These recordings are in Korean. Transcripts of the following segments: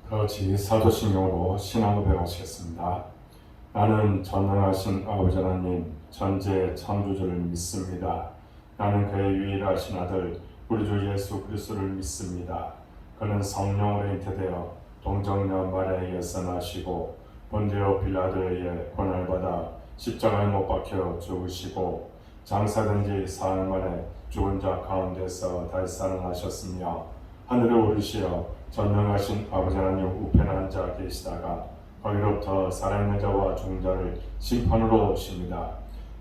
그렇지. 사도신경으로 신앙 고백하시겠습니다. 나는 전능하신 아버지 하나님 전제 창조주를 믿습니다. 나는 그의 유일하신 아들 우리 주 예수 그리스도를 믿습니다. 그는 성령으로 잉태되어 동정녀 마리아에 의해서 나시고 본디오 빌라도에 의해 고난을 받아 십자가에 못 박혀 죽으시고 장사된 지 사흘 만에 죽은 자 가운데서 다시 살아나셨으며 하늘에 오르시어 전능하신 아버지 하나님 우편에 앉아 계시다가 거기로부터 살아있는 자와 죽은 자를 심판으로 오십니다.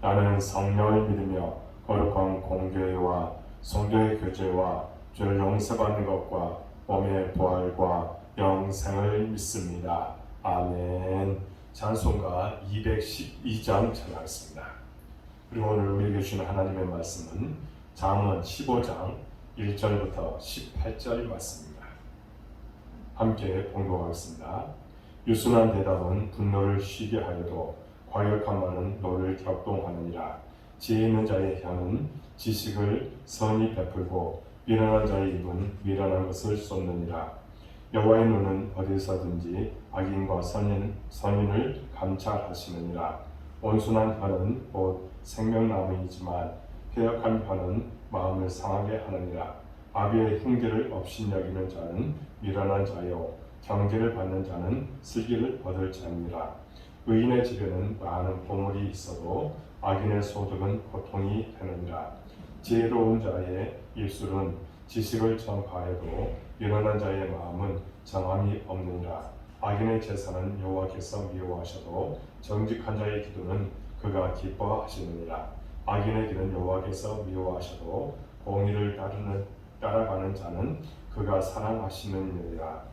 나는 성령을 믿으며 거룩한 공교회와 성도의 교제와 죄를 용서받는 것과 몸의 부활과 영생을 믿습니다. 아멘. 찬송가 212장 전하겠습니다. 그리고 오늘 우리에게 주시는 하나님의 말씀은 잠언 15장 1절부터 18절 말씀입니다. 함께 봉독하겠습니다. 유순한 대답은 분노를 쉬게 하여도 과격한 말은 너를 격동하느니라. 지혜 있는 자의 혀는 지식을 선히 베풀고 미련한 자의 입은 미련한 것을 쏟느니라. 여호와의 눈은 어디서든지 악인과 선인을 감찰하시느니라. 온순한 혀는 곧 생명나무이지만 패역한 혀는 마음을 상하게 하느니라. 아비의 흉기를 업신여기는 자는 미련한 자요 경계를 받는 자는 슬기를 얻을 자니라. 의인의 집에는 많은 보물이 있어도 악인의 소득은 고통이 되느니라. 지혜로운 자의 입술은 지식을 전파해도 미련한 자의 마음은 정함이 없느니라. 악인의 제사는 여호와께서 미워하셔도 정직한 자의 기도는 그가 기뻐하시느니라. 악인의 길은 여호와께서 미워하셔도 공의를 따라가는 자는 그가 사랑하시느니라.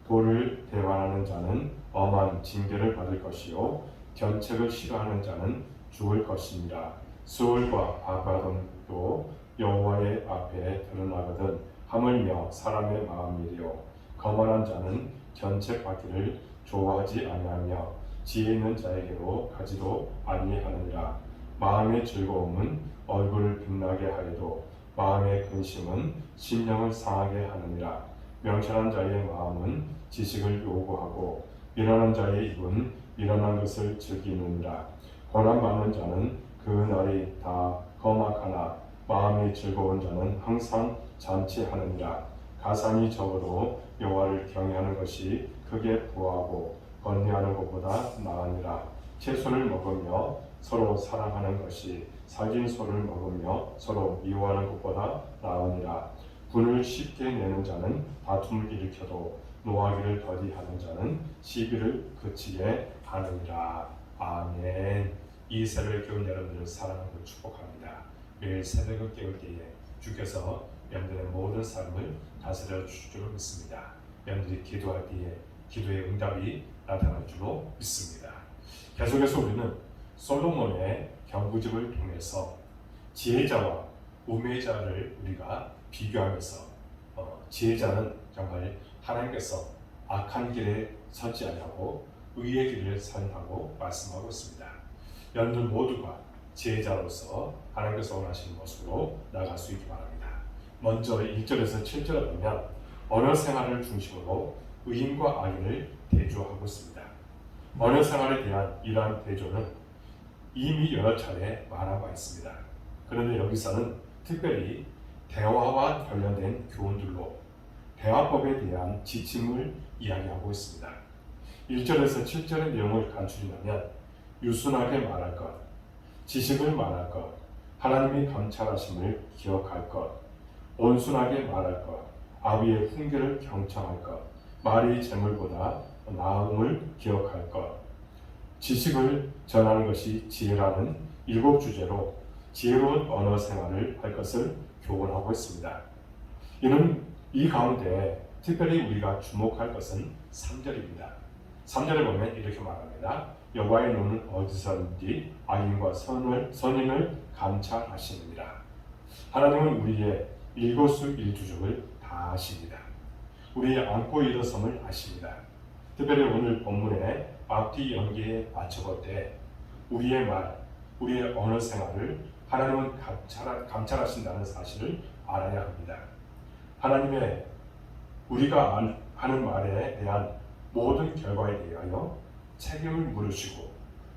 도를 대환하는 자는 엄한 징계를 받을 것이요 견책을 싫어하는 자는 죽을 것이니라. 수월과 아바돈도 여호와의 앞에 드러나거든 하물며 사람의 마음이리요. 거만한 자는 견책 받기를 좋아하지 아니하며 지혜 있는 자에게로 가지도 아니하느니라. 마음의 즐거움은 얼굴을 빛나게 하여도 마음의 근심은 심령을 상하게 하느니라. 명철한 자의 마음은 지식을 요구하고 미련한 자의 입은 미련한 것을 즐기느니라. 고난받는 자는 그 날이 다 험악하나 마음이 즐거운 자는 항상 잔치하느니라. 가산이 적어도 여호와를 경외하는 것이 크게 부하고 번뇌하는 것보다 나으니라. 채소를 먹으며 서로 사랑하는 것이 살진 소를 먹으며 서로 미워하는 것보다 나으니라. 분을 쉽게 내는 자는 다툼을 일으켜도 노하기를 더디하는 자는 시비를 그치게 하느니라. 아멘. 이 새벽을 깨운 여러분들을 사랑하고 축복합니다. 매일 새벽을 깨울 때에 주께서 여러분들의 모든 삶을 다스려 주실 줄 믿습니다. 여러분들이 기도할 때에 기도의 응답이 나타날 줄로 믿습니다. 계속해서 우리는 솔로몬의 경구집을 통해서 지혜자와 우매자를 우리가 비교하면서 지혜자는 정말 하나님께서 악한 길에 서지 아니하고 의의 길을 선하고 말씀하고 있습니다. 여러분들 모두가 지혜자로서 하나님께서 원하시는 모습으로 나아갈 수 있기 바랍니다. 먼저 1절에서 7절을 보면 언어 생활을 중심으로 의인과 악인을 대조하고 있습니다. 언어 생활에 대한 이러한 대조는 이미 여러 차례 말한 바 있습니다. 그런데 여기서는 특별히 대화와 관련된 교훈들로 대화법에 대한 지침을 이야기하고 있습니다. 1절에서 7절의 내용을 간추리면 유순하게 말할 것, 지식을 말할 것, 하나님이 감찰하심을 기억할 것, 온순하게 말할 것, 아비의 훈계를 경청할 것, 말이 재물보다 나음을 기억할 것, 지식을 전하는 것이 지혜라는 7주제로 지혜로운 언어 생활을 할 것을 교훈하고 있습니다. 이는 이 가운데 특별히 우리가 주목할 것은 3절입니다. 3절을 보면 이렇게 말합니다. 여호와의 눈은 어디서든지 악인과 선인을 감찰하시느니라. 하나님은 우리의 일거수일투족을 다 아십니다. 우리의 안고 일어섬을 아십니다. 특별히 오늘 본문의 앞뒤 연계에 맞춰볼 때 우리의 말, 우리의 언어 생활을 하나님은 감찰하신다는 사실을 알아야 합니다. 하는 말에 대한 모든 결과에 대하여 책임을 물으시고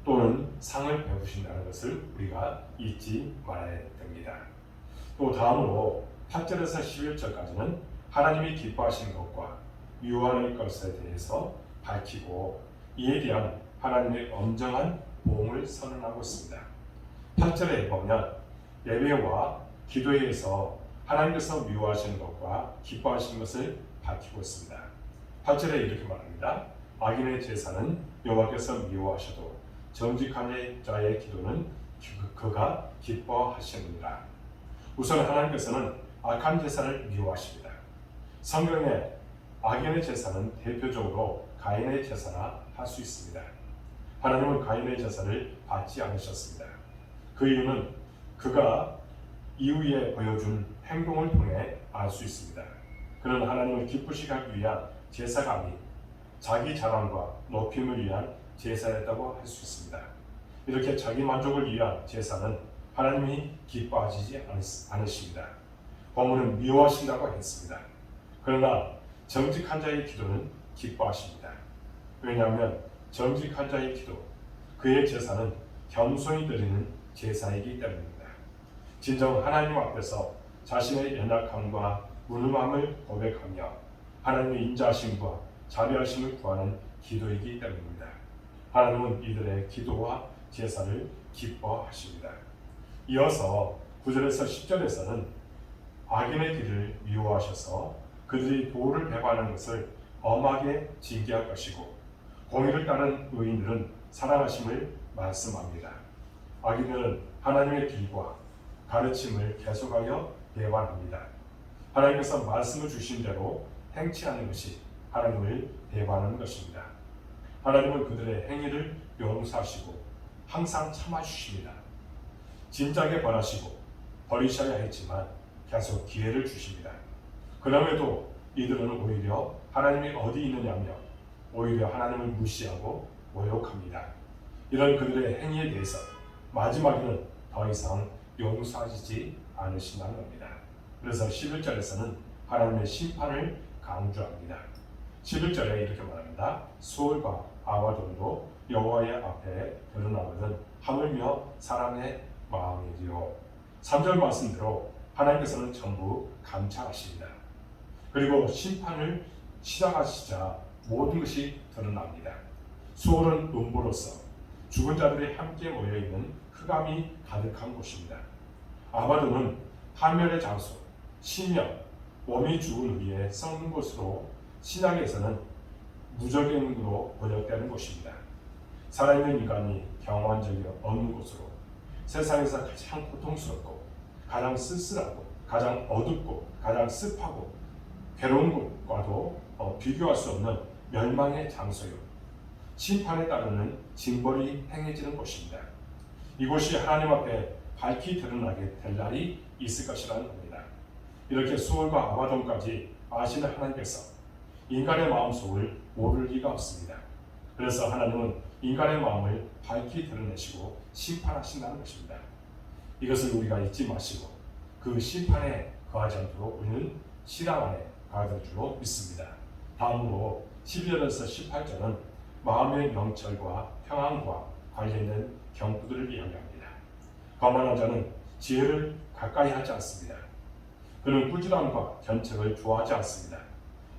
또는 상을 베푸신다는 것을 우리가 잊지 말아야 됩니다. 또 다음으로 8절에서 11절까지는 하나님이 기뻐하시는 것과 미워하는 것에 대해서 밝히고 이에 대한 하나님의 엄정한 보응을 선언하고 있습니다. 8절에 보면 예배와 기도에서 하나님께서 미워하시는 것과 기뻐하시는 것을 밝히고 있습니다. 8절에 이렇게 말합니다. 악인의 제사는 여호와께서 미워하셔도 정직한 자의 기도는 그가 기뻐하시느니라. 우선 하나님께서는 악한 제사를 미워하십니다. 성경에 악인의 제사는 대표적으로 가인의 제사라 할 수 있습니다. 하나님은 가인의 제사를 받지 않으셨습니다. 그 이유는 그가 이후에 보여준 행동을 통해 알 수 있습니다. 그는 하나님을 기쁘시게 하기 위한 제사가 아닌 자기 자랑과 높임을 위한 제사였다고 할 수 있습니다. 이렇게 자기 만족을 위한 제사는 하나님이 기뻐하시지 않으십니다. 본문은 미워하신다고 했습니다. 그러나 정직한 자의 기도는 기뻐하십니다. 왜냐하면 정직한 자의 기도, 그의 제사는 겸손히 드리는 제사이기 때문입니다. 진정 하나님 앞에서 자신의 연약함과 무능함을 고백하며 하나님의 인자하심과 자비하심을 구하는 기도이기 때문입니다. 하나님은 이들의 기도와 제사를 기뻐하십니다. 이어서 9절에서 10절에서는 악인의 길을 미워하셔서 그들이 도를 배반하는 것을 엄하게 징계할 것이고 공의를 따른 의인들은 사랑하심을 말씀합니다. 악인들은 하나님의 길과 가르침을 계속하여 배반합니다. 하나님께서 말씀을 주신 대로 행치 않는 것이 하나님을 배반하는 것입니다. 하나님은 그들의 행위를 용서하시고 항상 참아주십니다. 진작에 벌하시고 버리셔야 했지만 계속 기회를 주십니다. 그럼에도 이들은 오히려 하나님이 어디 있느냐며 오히려 하나님을 무시하고 모욕합니다. 이런 그들의 행위에 대해서 마지막에는 더 이상 용서하시지 않으신다는 겁니다. 그래서 11절에서는 하나님의 심판을 강조합니다. 11절에 이렇게 말합니다. 수월과 아와돈도 여호와의 앞에 드러나거든 하물며 사람의 마음이리요. 3절 말씀대로 하나님께서는 전부 감찰하십니다. 그리고 심판을 시작하시자 모든 것이 드러납니다. 수월은 음부로서 죽은 자들이 함께 모여있는 흑암이 가득한 곳입니다. 아바돈은 파멸의 장소, 심령, 몸이 죽은 위에 썩는 곳으로 신약에서는 무적행으로 번역되는 곳입니다. 살아있는 인간이 경험한 적이 없는 곳으로 세상에서 가장 고통스럽고 가장 쓸쓸하고 가장 어둡고 가장 습하고 괴로운 곳과도 비교할 수 없는 멸망의 장소요. 심판에 따르는 징벌이 행해지는 곳입니다. 이곳이 하나님 앞에 밝히 드러나게 될 날이 있을 것이라는 겁니다. 이렇게 수월과 아바돈까지 아시는 하나님께서 인간의 마음속을 모를 리가 없습니다. 그래서 하나님은 인간의 마음을 밝히 드러내시고 심판하신다는 것입니다. 이것을 우리가 잊지 마시고 그 심판에 거하지 않도록 우리는 신앙 안에 가야 될 줄로 믿습니다. 다음으로 12절에서 18절은 마음의 명철과 평안과 관련된 경고들을 이야기합니다. 거만한 자는 지혜를 가까이 하지 않습니다. 그는 꾸지람과 견책을 좋아하지 않습니다.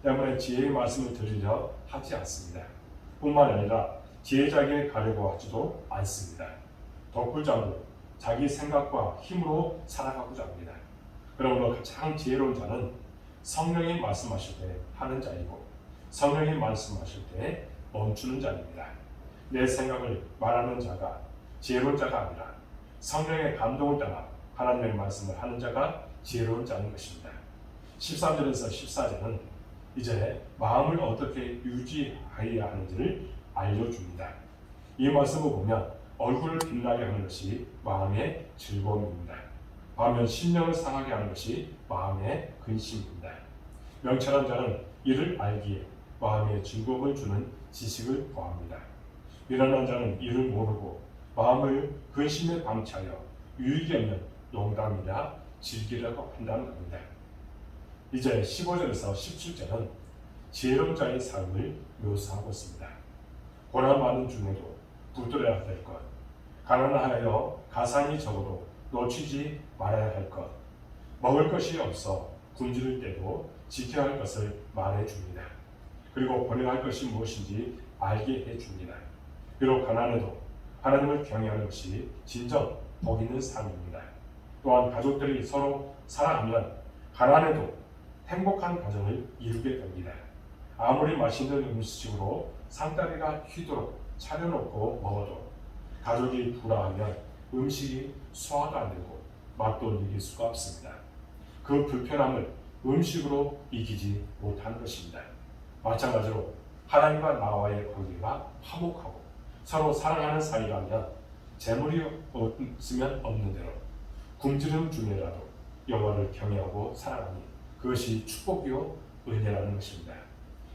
때문에 지혜의 말씀을 들으려 하지 않습니다. 뿐만 아니라 지혜자에게 가려고 하지도 않습니다. 덕불자는 자기 생각과 힘으로 살아가고자 합니다. 그러므로 가장 지혜로운 자는 성령이 말씀하실 때 하는 자이고 성령이 말씀하실 때 멈추는 자입니다. 내 생각을 말하는 자가 지혜로운 자가 아니라 성령의 감동을 따라 하나님의 말씀을 하는 자가 지혜로운 자인 것입니다. 13절에서 14절은 이제 마음을 어떻게 유지해야 하는지를 알려줍니다. 이 말씀을 보면 얼굴을 빛나게 하는 것이 마음의 즐거움입니다. 반면 심령을 상하게 하는 것이 마음의 근심입니다. 명철한 자는 이를 알기에 마음에 즐거움을 주는 지식을 구합니다. 미련한 자는 이를 모르고 마음을 근심에 방치하여 유익이 없는 농담이나 즐기려고 한다는 겁니다. 이제 15절에서 17절은 지혜로운 자의 삶을 묘사하고 있습니다. 고난 많은 중에도 붙들어야 될 것, 가난하여 가산이 적어도 놓치지 말아야 할 것, 먹을 것이 없어 굶주릴 때도 지켜야 할 것을 말해줍니다. 그리고 버려야 할 것이 무엇인지 알게 해줍니다. 비록 가난해도 하나님을 경외하는 것이 진정 복 있는 삶입니다. 또한 가족들이 서로 사랑하면 가난해도 행복한 가정을 이루게 됩니다. 아무리 맛있는 음식으로 상다리가 휘도록 차려놓고 먹어도 가족이 불화하면 음식이 소화도 안 되고 맛도 이길 수가 없습니다. 그 불편함을 음식으로 이기지 못하는 것입니다. 마찬가지로 하나님과 나와의 관계가 화목하고 서로 사랑하는 사이라면 재물이 없으면 없는 대로 굶주림 중에라도 여호와를 경외하고 사랑하니 그것이 축복이요 은혜라는 것입니다.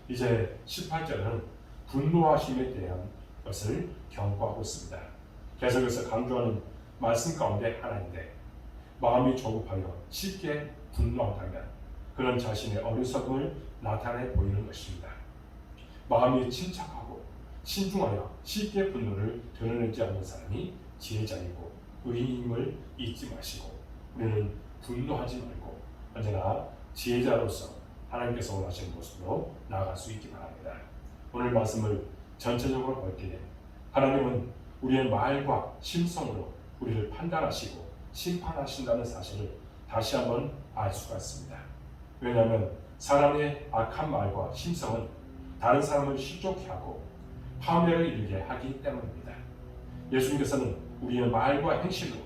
이제 18절은 분노하심에 대한 것을 경고하고 있습니다. 계속해서 강조하는 말씀 가운데 하나인데 마음이 조급하여 쉽게 분노한다면 그는 자신의 어리석음을 나타내 보이는 것입니다. 마음이 침착하고 신중하여 쉽게 분노를 드러내지 않는 사람이 지혜자이고 의인임을 잊지 마시고 우리는 분노하지 말고 언제나 지혜자로서 하나님께서 원하시는 모습으로 나아갈 수 있기 바랍니다. 오늘 말씀을 전체적으로 볼 때에 하나님은 우리의 말과 심성으로 우리를 판단하시고 심판하신다는 사실을 다시 한번 알 수가 있습니다. 왜냐하면 사람의 악한 말과 심성은 다른 사람을 실족케 하고 파멸을 이르게 하기 때문입니다. 예수님께서는 우리의 말과 행실로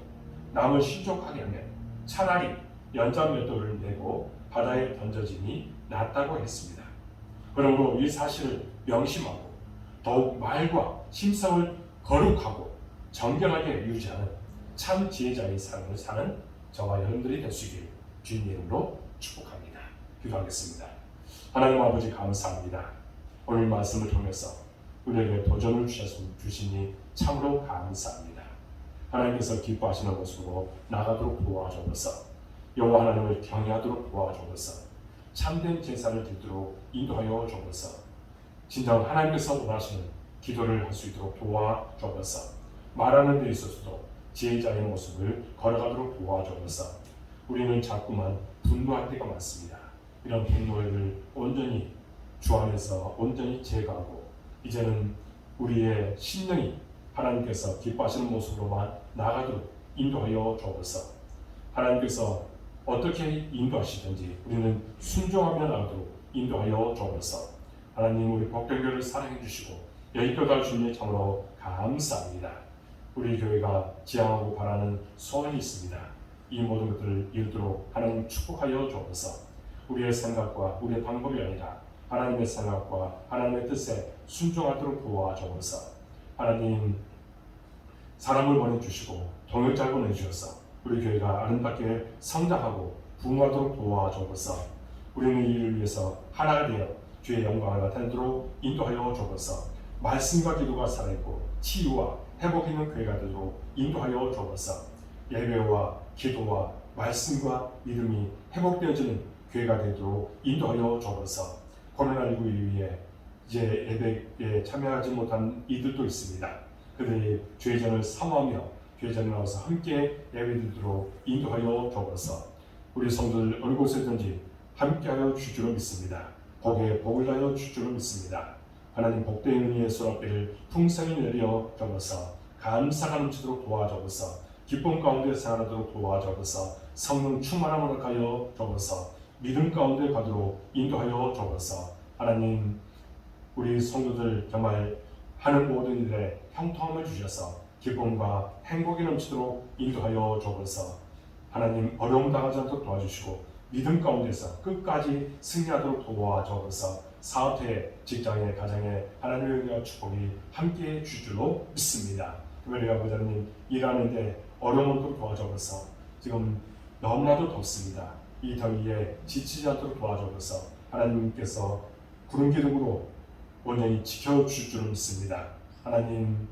남을 실족하게 하면 차라리 연장몇도를 내고 바다에 던져짐이 낫다고 했습니다. 그러므로 이 사실을 명심하고 더욱 말과 심성을 거룩하고 정결하게 유지하는 참 지혜자의 삶을 사는 저와 여러분들이 될 수 있기를 주님 이름으로 축복합니다. 기도하겠습니다. 하나님 아버지 감사합니다. 오늘 말씀을 통해서 우리에게 도전을 주시니 참으로 감사합니다. 하나님께서 기뻐하시는 모습으로 나가도록 도와주옵소서. 여호와 하나님을 경외하도록 도와주옵소서. 참된 제사를 드리도록 인도하여 주옵소서. 진정 하나님께서 원하시는 기도를 할 수 있도록 도와주옵소서. 말하는 데 있어서도 지혜자의 모습을 걸어가도록 도와주옵소서. 우리는 자꾸만 분노할 때가 많습니다. 이런 분노를 온전히 주 안에서 온전히 제거하고 이제는 우리의 심령이 하나님께서 기뻐하시는 모습으로만 나아가도록 인도하여 주옵소서. 하나님께서 어떻게 인도하시든지 우리는 순종하며 나가도록 인도하여 주옵소서. 하나님 우리 복된교회를 사랑해 주시고 여기까지 주님 참으로 감사합니다. 우리 교회가 지향하고 바라는 소원이 있습니다. 이 모든 것들을 이루도록 하나님 축복하여 주옵소서. 우리의 생각과 우리의 방법이 아니라 하나님의 생각과 하나님의 뜻에 순종하도록 도와주옵소서. 하나님 사람을 보내주시고 동역자를 보내주셔서 우리 교회가 아름답게 성장하고 부흥하도록 도와주옵소서. 우리는 이를 위해서 하나가 되어 주의 영광을 나타내도록 인도하여 주옵소서. 말씀과 기도가 살아있고 치유와 회복 있는 교회가 되도록 인도하여 주옵소서. 예배와 기도와 말씀과 믿음이 회복되어지는 교회가 되도록 인도하여 주옵소서. 코로나19 이후에 이제 예배에 참여하지 못한 이들도 있습니다. 그들이 주의전을 사모하며 주의전에 나와서 함께 예배드리도록 인도하여 주옵소서. 우리 성도들 어느 곳에든지 함께하여 주주로 믿습니다. 복에 복을 하여 주주로 믿습니다. 하나님 복된 은혜의 소라비를 풍성히 내려 주옵소서. 감사가 넘치도록 도와주옵소서. 기쁨 가운데 살아가도록 도와주옵소서. 성령 충만함으로 가여 주옵소서. 믿음 가운데 가도록 인도하여 주옵소서. 하나님 우리 성도들 정말 하는 모든 일에 형통함을 주셔서 기쁨과 행복이 넘치도록 인도하여 주옵소서. 하나님 어려움 당하지 않도록 도와주시고 믿음 가운데서 끝까지 승리하도록 도와주옵소서. 사업에, 직장에, 가정에 하나님의 은혜와 축복이 함께해 줄 줄로 믿습니다. 특별히 아버지 하나님 일하는데 어려움도 도와주옵소서. 지금 너무나도 덥습니다. 이 더위에 지치지 않도록 도와주옵소서. 하나님께서 구름 기둥으로 온전히 지켜줄 줄을 믿습니다. 하나님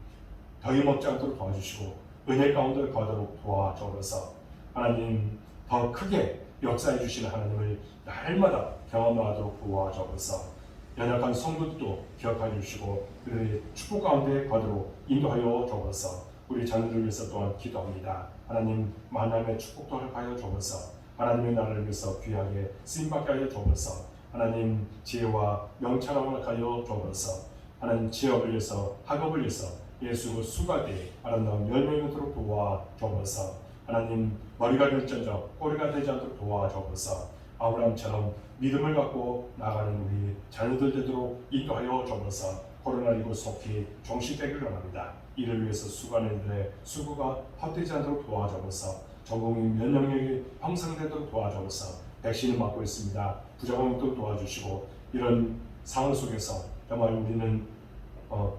더위 먹지 않도록 도와주시고 은혜 가운데 가도록 도와주옵소서. 하나님 더 크게 역사해 주시는 하나님을 날마다 경험하도록 도와주옵소서. 연약한 성도들도 기억하여 주시고 그들의 축복 가운데 거두로 인도하여 주옵소서. 우리 자녀들을 위해서 또한 기도합니다. 하나님 만남의 축복도 하여 주옵소서. 하나님의 나라를 위해서 귀하게 쓰임받게 하여 주옵소서. 하나님 지혜와 명철함을 하여 주옵소서. 하나님 지역을 위해서 학업을 위해서 예수 수가되 아름다운 열매가 되도록 도와 주옵소서. 하나님 머리가 될지언정 꼬리가 되지 않도록 도와 주옵소서. 아브라함처럼 믿음을 갖고 나가는 우리 자녀들 되도록 인도하여 주옵소서. 코로나19 속히 종식되기를 원합니다. 이를 위해서 수고하는 이들의 수고가 헛되지 않도록 도와주옵소서. 전국민 면역력이 형성되도록 도와주옵소서. 백신을 맞고 있습니다. 부작용도 도와주시고 이런 상황 속에서 정말 우리는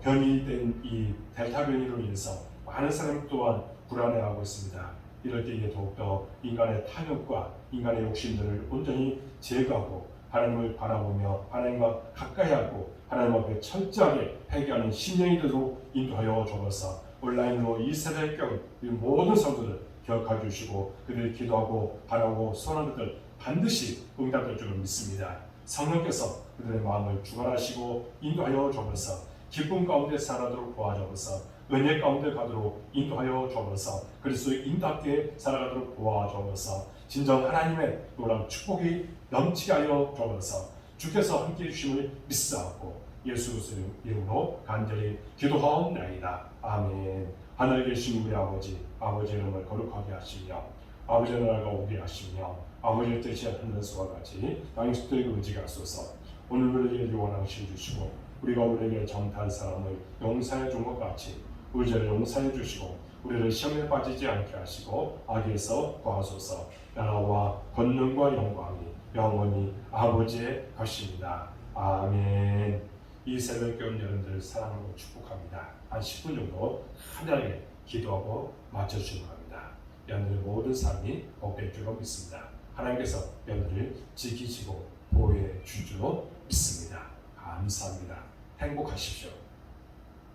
변이된 이 델타 변이로 인해서 많은 사람 또한 불안해하고 있습니다. 이럴 때에 더욱더 인간의 탐욕과 인간의 욕심들을 온전히 제거하고 하나님을 바라보며 하나님과 가까이하고 하나님 앞에 철저하게 회개하는 심령이 되도록 인도하여 주옵소서. 온라인으로 이 세대의 경우 모든 성도들 기억해 주시고 그들이 기도하고 바라고 소원하는 것들 반드시 응답될 줄을 믿습니다. 성령께서 그들의 마음을 주관하시고 인도하여 주옵소서. 기쁨 가운데 살아가도록 도와주옵소서. 은혜 가운데 가도록 인도하여 주옵소서. 그리스도의 인답게 살아가도록 도와주옵소서. 진정 하나님의 놀라운 축복이 넘치게 하여 주옵소서. 주께서 함께해 주심을 믿사옵고 예수 그리스도의 이름으로 간절히 기도하옵나이다. 아멘. 하늘에 계신 우리 아버지의 이름을 거룩하게 하시며 아버지의 나라가 오게 하시며 아버지의 뜻이 하늘에서와 같이 땅에서도 의지가 하소서. 오늘 우리에게 원하시 주시고 우리가 우리에게 정탈 사람을 용서해 준 것 같이 우리를 용서해 주시고 우리를 시험에 빠지지 않게 하시고 악에서 구하소서. 나라와 권능과 영광이 영원히 아버지의 것입니다. 아멘. 이 새벽 교훈 여러분들 사랑하고 축복합니다. 한 10분 정도 간단하게 기도하고 마쳐주시기 바랍니다. 여러분들의 모든 삶이 복될 줄로 믿습니다. 하나님께서 여러분들을 지키시고 보호해 주줄 줄로 믿습니다. 감사합니다. 행복하십시오.